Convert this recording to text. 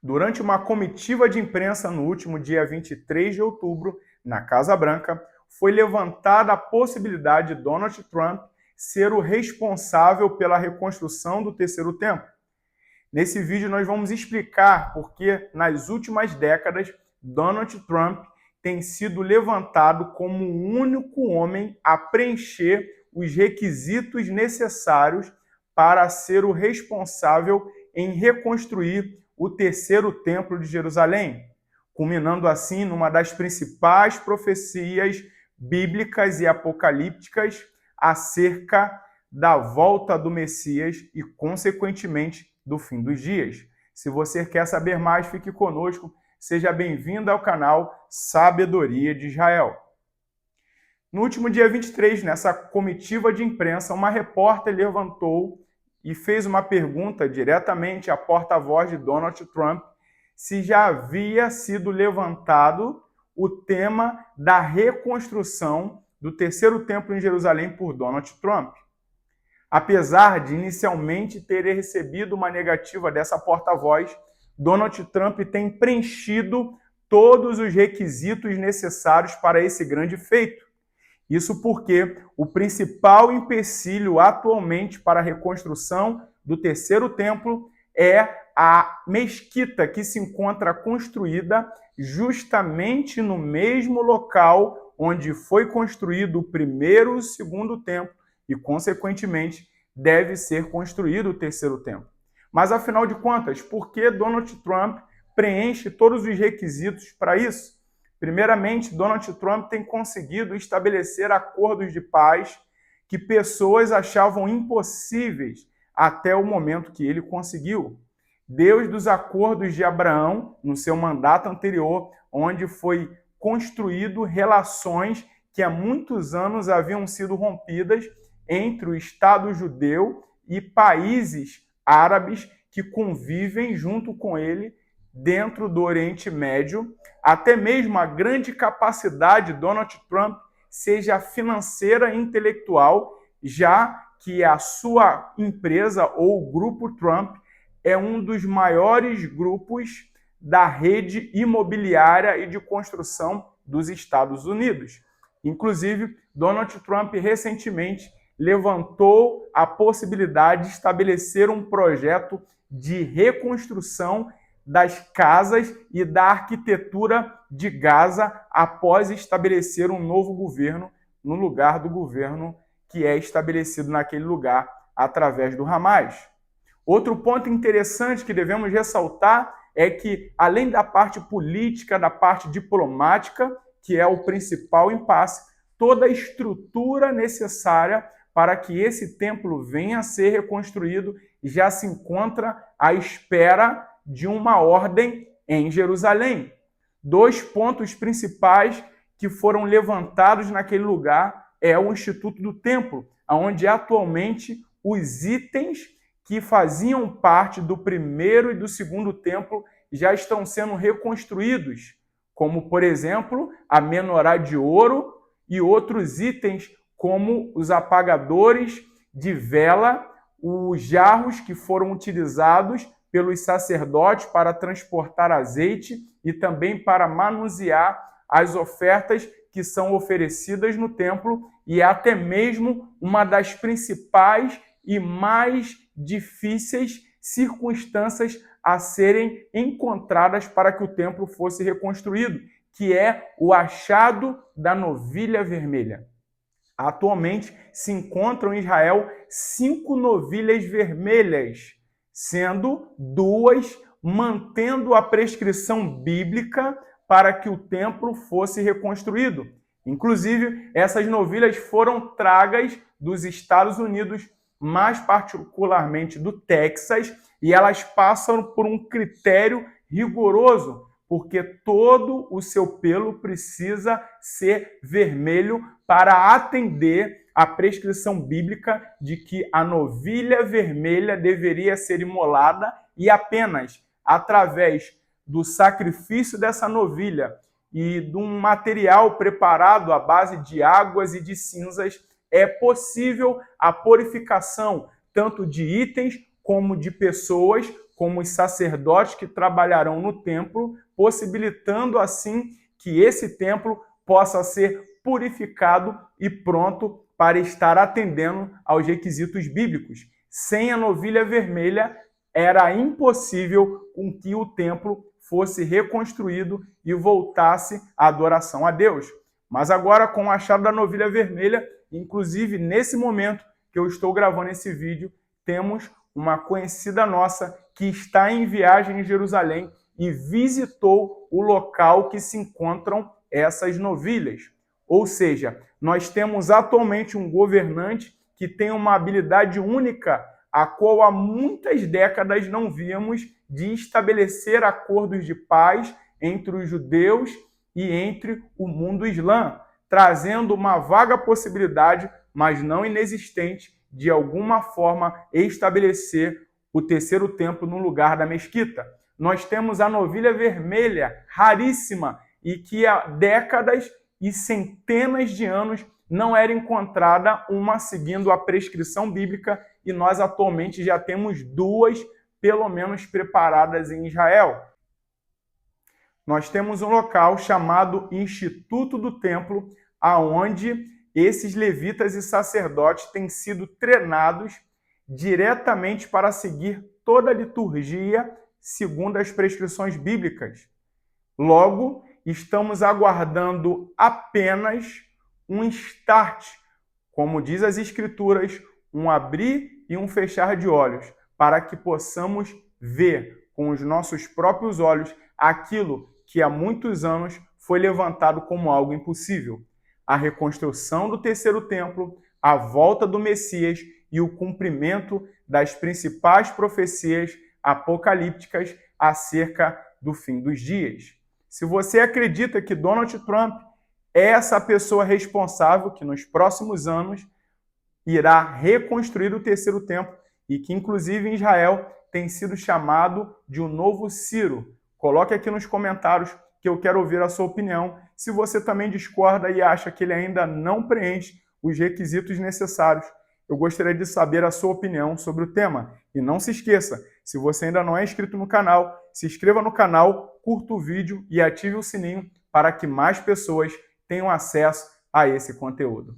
Durante uma comitiva de imprensa no último dia 23 de outubro, na Casa Branca, foi levantada a possibilidade de Donald Trump ser o responsável pela reconstrução do terceiro templo. Nesse vídeo nós vamos explicar por que nas últimas décadas Donald Trump tem sido levantado como o único homem a preencher os requisitos necessários para ser o responsável em reconstruir o terceiro templo de Jerusalém, culminando assim numa das principais profecias bíblicas e apocalípticas acerca da volta do Messias e, consequentemente, do fim dos dias. Se você quer saber mais, fique conosco. Seja bem-vindo ao canal Sabedoria de Israel. No último dia 23, nessa comitiva de imprensa, uma repórter levantou e fez uma pergunta diretamente à porta-voz de Donald Trump se já havia sido levantado o tema da reconstrução do terceiro templo em Jerusalém por Donald Trump. Apesar de inicialmente ter recebido uma negativa dessa porta-voz, Donald Trump tem preenchido todos os requisitos necessários para esse grande feito. Isso porque o principal empecilho atualmente para a reconstrução do terceiro templo é a mesquita que se encontra construída justamente no mesmo local onde foi construído o primeiro e o segundo templo e, consequentemente, deve ser construído o terceiro templo. Mas, afinal de contas, por que Donald Trump preenche todos os requisitos para isso? Primeiramente, Donald Trump tem conseguido estabelecer acordos de paz que pessoas achavam impossíveis até o momento que ele conseguiu. Deus dos acordos de Abraão, no seu mandato anterior, onde foi construído relações que há muitos anos haviam sido rompidas entre o Estado judeu e países árabes que convivem junto com ele dentro do Oriente Médio, até mesmo a grande capacidade de Donald Trump seja financeira e intelectual, já que a sua empresa ou o grupo Trump é um dos maiores grupos da rede imobiliária e de construção dos Estados Unidos. Inclusive, Donald Trump recentemente levantou a possibilidade de estabelecer um projeto de reconstrução das casas e da arquitetura de Gaza após estabelecer um novo governo no lugar do governo que é estabelecido naquele lugar através do Hamas. Outro ponto interessante que devemos ressaltar é que, além da parte política, da parte diplomática, que é o principal impasse, toda a estrutura necessária para que esse templo venha a ser reconstruído já se encontra à espera de uma ordem em Jerusalém. Dois pontos principais que foram levantados naquele lugar é o Instituto do Templo, onde atualmente os itens que faziam parte do primeiro e do segundo templo já estão sendo reconstruídos, como, por exemplo, a menorá de ouro e outros itens como os apagadores de vela, os jarros que foram utilizados pelos sacerdotes para transportar azeite e também para manusear as ofertas que são oferecidas no templo, e até mesmo uma das principais e mais difíceis circunstâncias a serem encontradas para que o templo fosse reconstruído, que é o achado da novilha vermelha. Atualmente se encontram em Israel 5 novilhas vermelhas, sendo 2 mantendo a prescrição bíblica para que o templo fosse reconstruído. Inclusive, essas novilhas foram tragas dos Estados Unidos, mais particularmente do Texas, e elas passam por um critério rigoroso, porque todo o seu pelo precisa ser vermelho para atender à prescrição bíblica de que a novilha vermelha deveria ser imolada e apenas através do sacrifício dessa novilha e de um material preparado à base de águas e de cinzas é possível a purificação tanto de itens como de pessoas, como os sacerdotes que trabalharão no templo, possibilitando assim que esse templo possa ser purificado e pronto para estar atendendo aos requisitos bíblicos. Sem a novilha vermelha, era impossível com que o templo fosse reconstruído e voltasse à adoração a Deus. Mas agora, com o achado da novilha vermelha, inclusive nesse momento que eu estou gravando esse vídeo, temos uma conhecida nossa que está em viagem em Jerusalém e visitou o local que se encontram essas novilhas. Ou seja, nós temos atualmente um governante que tem uma habilidade única, a qual há muitas décadas não víamos, de estabelecer acordos de paz entre os judeus e entre o mundo islã, trazendo uma vaga possibilidade, mas não inexistente, de alguma forma estabelecer o terceiro templo no lugar da mesquita. Nós temos a novilha vermelha, raríssima, e que há décadas e centenas de anos não era encontrada uma seguindo a prescrição bíblica, e nós atualmente já temos duas, pelo menos, preparadas em Israel. Nós temos um local chamado Instituto do Templo, aonde esses levitas e sacerdotes têm sido treinados diretamente para seguir toda a liturgia segundo as prescrições bíblicas. Logo, estamos aguardando apenas um start, como diz as Escrituras, um abrir e um fechar de olhos, para que possamos ver com os nossos próprios olhos aquilo que há muitos anos foi levantado como algo impossível: a reconstrução do terceiro templo, a volta do Messias e o cumprimento das principais profecias apocalípticas acerca do fim dos dias. Se você acredita que Donald Trump é essa pessoa responsável que nos próximos anos irá reconstruir o terceiro templo e que, inclusive, em Israel tem sido chamado de um novo Ciro, coloque aqui nos comentários que eu quero ouvir a sua opinião. Se você também discorda e acha que ele ainda não preenche os requisitos necessários, eu gostaria de saber a sua opinião sobre o tema. E não se esqueça, se você ainda não é inscrito no canal, se inscreva no canal, curta o vídeo e ative o sininho para que mais pessoas tenham acesso a esse conteúdo.